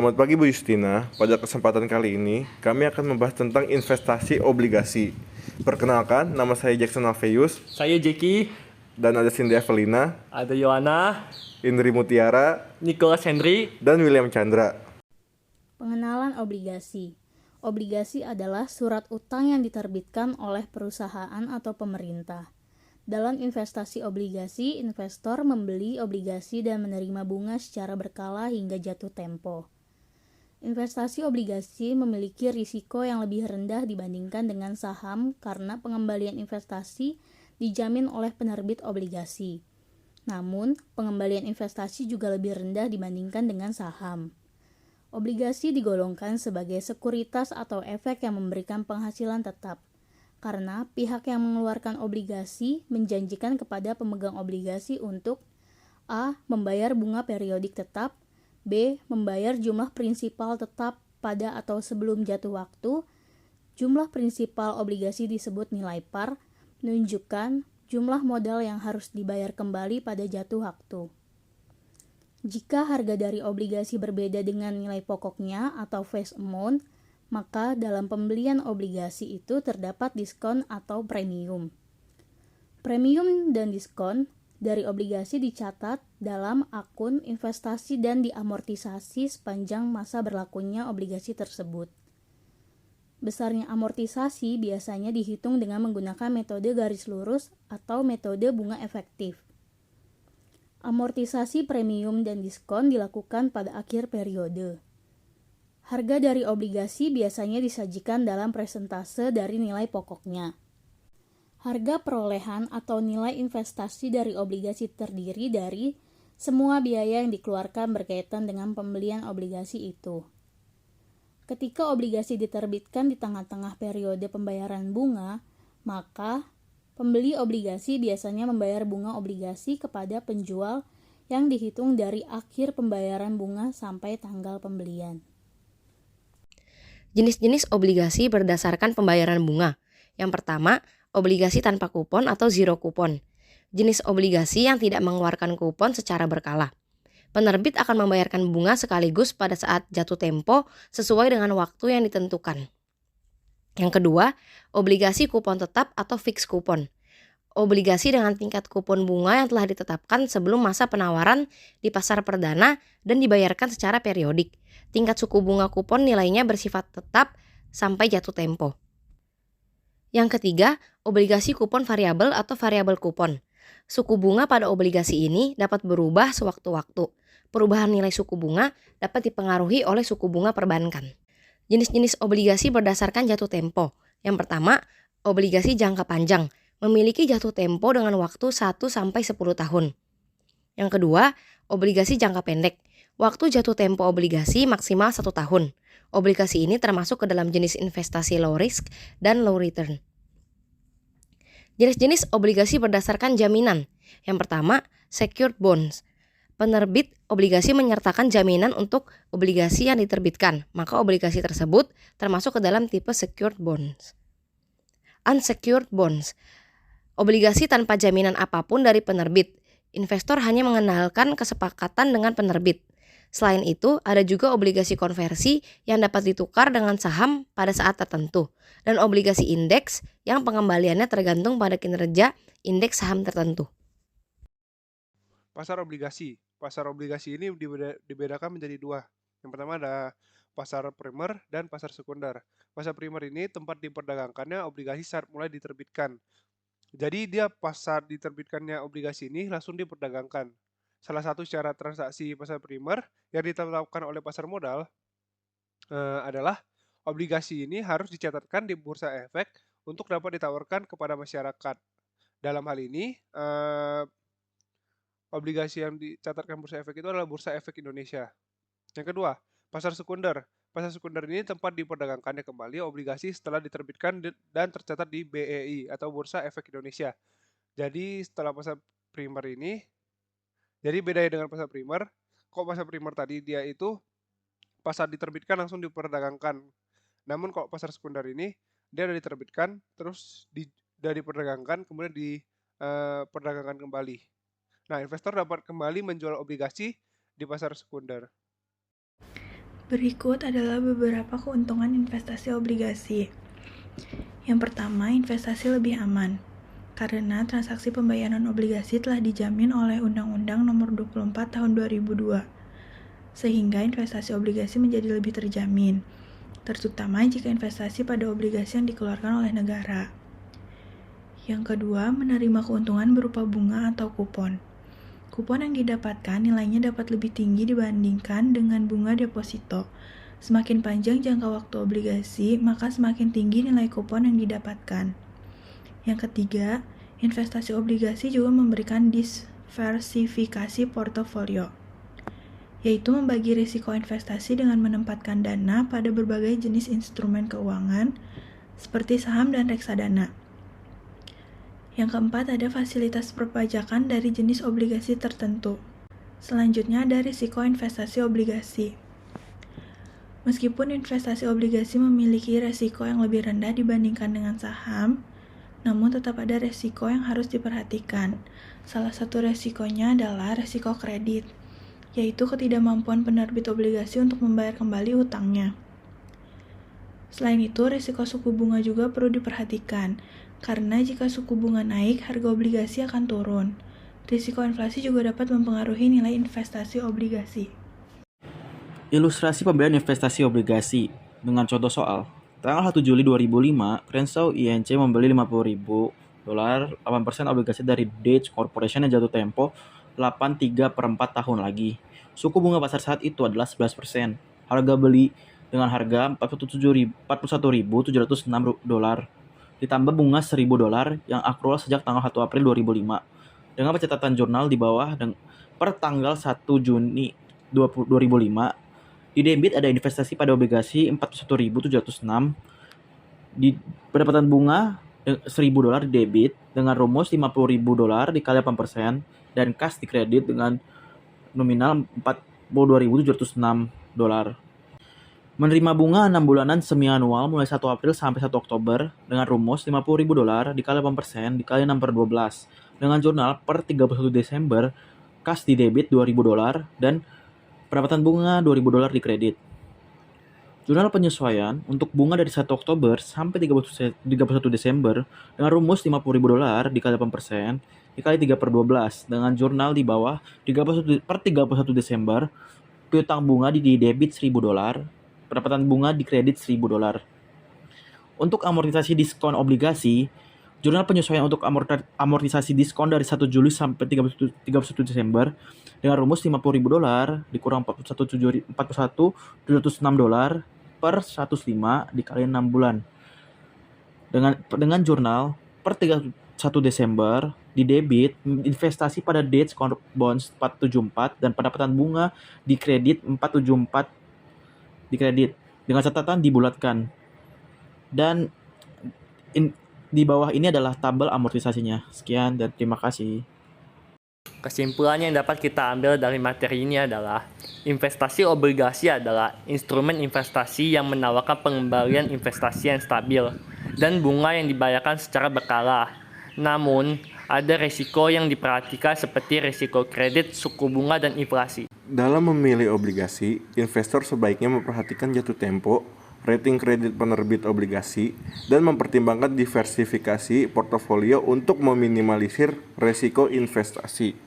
Selamat pagi Bu Justina. Pada kesempatan kali ini, kami akan membahas tentang investasi obligasi. Perkenalkan, nama saya Jackson Alfeus, Saya Jeki, dan ada Cindy Evelina, ada Yohana, Indri Mutiara, Nicholas Henry. dan William Chandra. Pengenalan obligasi. Obligasi adalah surat utang yang diterbitkan oleh perusahaan atau pemerintah. Dalam investasi obligasi, investor membeli obligasi dan menerima bunga secara berkala hingga jatuh tempo. Investasi obligasi memiliki risiko yang lebih rendah dibandingkan dengan saham karena pengembalian investasi dijamin oleh penerbit obligasi. Namun, pengembalian investasi juga lebih rendah dibandingkan dengan saham. Obligasi digolongkan sebagai sekuritas atau efek yang memberikan penghasilan tetap, karena pihak yang mengeluarkan obligasi menjanjikan kepada pemegang obligasi untuk A. Membayar bunga periodik tetap, B. Membayar jumlah prinsipal tetap pada atau sebelum jatuh waktu. Jumlah prinsipal obligasi disebut nilai par, menunjukkan jumlah modal yang harus dibayar kembali pada jatuh waktu. Jika harga dari obligasi berbeda dengan nilai pokoknya atau face amount, maka dalam pembelian obligasi itu terdapat diskon atau premium. Premium dan diskon dari obligasi dicatat dalam akun investasi dan diamortisasi sepanjang masa berlakunya obligasi tersebut. Besarnya amortisasi biasanya dihitung dengan menggunakan metode garis lurus atau metode bunga efektif. Amortisasi premium dan diskon dilakukan pada akhir periode. Harga dari obligasi biasanya disajikan dalam persentase dari nilai pokoknya. Harga perolehan atau nilai investasi dari obligasi terdiri dari semua biaya yang dikeluarkan berkaitan dengan pembelian obligasi itu. Ketika obligasi diterbitkan di tengah-tengah periode pembayaran bunga, maka pembeli obligasi biasanya membayar bunga obligasi kepada penjual yang dihitung dari akhir pembayaran bunga sampai tanggal pembelian. Jenis-jenis obligasi berdasarkan pembayaran bunga. Yang pertama, obligasi tanpa kupon atau zero kupon. Jenis obligasi yang tidak mengeluarkan kupon secara berkala. Penerbit akan membayarkan bunga sekaligus pada saat jatuh tempo sesuai dengan waktu yang ditentukan. Yang kedua, obligasi kupon tetap atau fix kupon. Obligasi dengan tingkat kupon bunga yang telah ditetapkan sebelum masa penawaran di pasar perdana dan dibayarkan secara periodik. Tingkat suku bunga kupon nilainya bersifat tetap sampai jatuh tempo. Yang ketiga, obligasi kupon variabel atau variabel kupon. Suku bunga pada obligasi ini dapat berubah sewaktu-waktu. Perubahan nilai suku bunga dapat dipengaruhi oleh suku bunga perbankan. Jenis-jenis obligasi berdasarkan jatuh tempo. Yang pertama, obligasi jangka panjang, memiliki jatuh tempo dengan waktu 1-10 tahun. Yang kedua, obligasi jangka pendek. Waktu jatuh tempo obligasi maksimal 1 tahun. Obligasi ini termasuk ke dalam jenis investasi low risk dan low return. Jenis-jenis obligasi berdasarkan jaminan. Yang pertama, secured bonds. Penerbit obligasi menyertakan jaminan untuk obligasi yang diterbitkan, maka obligasi tersebut termasuk ke dalam tipe secured bonds. Unsecured bonds. Obligasi tanpa jaminan apapun dari penerbit. Investor hanya mengenalkan kesepakatan dengan penerbit. Selain itu, ada juga obligasi konversi yang dapat ditukar dengan saham pada saat tertentu, dan obligasi indeks yang pengembaliannya tergantung pada kinerja indeks saham tertentu. Pasar obligasi. Pasar obligasi ini dibedakan menjadi dua. Yang pertama ada pasar primer dan pasar sekunder. Pasar primer ini tempat diperdagangkannya obligasi saat mulai diterbitkan. Jadi dia pasar diterbitkannya obligasi ini langsung diperdagangkan. Salah satu cara transaksi pasar primer yang ditetapkan oleh pasar modal adalah obligasi ini harus dicatatkan di bursa efek untuk dapat ditawarkan kepada masyarakat. Dalam hal ini, obligasi yang dicatatkan bursa efek itu adalah Bursa Efek Indonesia. Yang kedua, pasar sekunder. Pasar sekunder ini tempat diperdagangkannya kembali obligasi setelah diterbitkan dan tercatat di BEI atau Bursa Efek Indonesia. Jadi setelah pasar primer ini, jadi bedanya dengan pasar primer, kok pasar primer tadi dia itu pasar diterbitkan langsung diperdagangkan. Namun kalau pasar sekunder ini dia udah diterbitkan terus udah diperdagangkan kemudian diperdagangkan kembali. Nah, investor dapat kembali menjual obligasi di pasar sekunder. Berikut adalah beberapa keuntungan investasi obligasi. Yang pertama, investasi lebih aman. Karena transaksi pembayaran obligasi telah dijamin oleh Undang-Undang Nomor 24 Tahun 2002. Sehingga investasi obligasi menjadi lebih terjamin, terutama jika investasi pada obligasi yang dikeluarkan oleh negara. Yang kedua, menerima keuntungan berupa bunga atau kupon. Kupon yang didapatkan nilainya dapat lebih tinggi dibandingkan dengan bunga deposito. Semakin panjang jangka waktu obligasi, maka semakin tinggi nilai kupon yang didapatkan. Yang ketiga, investasi obligasi juga memberikan diversifikasi portofolio, yaitu membagi risiko investasi dengan menempatkan dana pada berbagai jenis instrumen keuangan seperti saham dan reksadana. Yang keempat, ada fasilitas perpajakan dari jenis obligasi tertentu. Selanjutnya ada risiko investasi obligasi. Meskipun investasi obligasi memiliki risiko yang lebih rendah dibandingkan dengan saham, namun tetap ada risiko yang harus diperhatikan. Salah satu risikonya adalah risiko kredit, yaitu ketidakmampuan penerbit obligasi untuk membayar kembali utangnya. Selain itu, risiko suku bunga juga perlu diperhatikan, karena jika suku bunga naik, harga obligasi akan turun. Risiko inflasi juga dapat mempengaruhi nilai investasi obligasi. Ilustrasi pembelian investasi obligasi dengan contoh soal. Tanggal 1 Juli 2005, Crenshaw INC membeli $50.000 8% obligasi dari Dutch Corporation yang jatuh tempo 83/4 tahun lagi. Suku bunga pasar saat itu adalah 11%. Harga beli dengan harga $41.706 ditambah bunga $1.000 yang akrual sejak tanggal 1 April 2005. Dengan pencatatan jurnal di bawah per tanggal 1 Juni 2005, di debit ada investasi pada obligasi $41.706, di pendapatan bunga $1.000 di debit dengan rumus $50.000 dikali 8% dan kas di kredit dengan nominal $42.706. Menerima bunga 6 bulanan semi-anual mulai 1 April sampai 1 Oktober dengan rumus $50.000 dikali 8% dikali 6/12 dengan jurnal per 31 Desember, kas di debit $2.000 dan pendapatan bunga $2.000 di kredit. Jurnal penyesuaian untuk bunga dari 1 Oktober sampai 31 Desember dengan rumus $50.000 dikali 8% dikali 3/12 dengan jurnal di bawah per 31 Desember, piutang bunga di debit $1.000, pendapatan bunga di kredit $1.000. Untuk amortisasi diskon obligasi, jurnal penyesuaian untuk amortisasi diskon dari 1 Juli sampai 31 Desember dengan rumus $50.000 dikurang $41.706 per 105 dikali 6 bulan. Dengan jurnal per 31 Desember di debit investasi pada Dutch Bonds 474 dan pendapatan bunga di kredit 474 di kredit dengan catatan dibulatkan. Dan di bawah ini adalah tabel amortisasinya. Sekian dan terima kasih. Kesimpulan yang dapat kita ambil dari materi ini adalah investasi obligasi adalah instrumen investasi yang menawarkan pengembalian investasi yang stabil dan bunga yang dibayarkan secara berkala. Namun, ada risiko yang diperhatikan seperti risiko kredit, suku bunga, dan inflasi. Dalam memilih obligasi, investor sebaiknya memperhatikan jatuh tempo, rating kredit penerbit obligasi, dan mempertimbangkan diversifikasi portofolio untuk meminimalisir risiko investasi.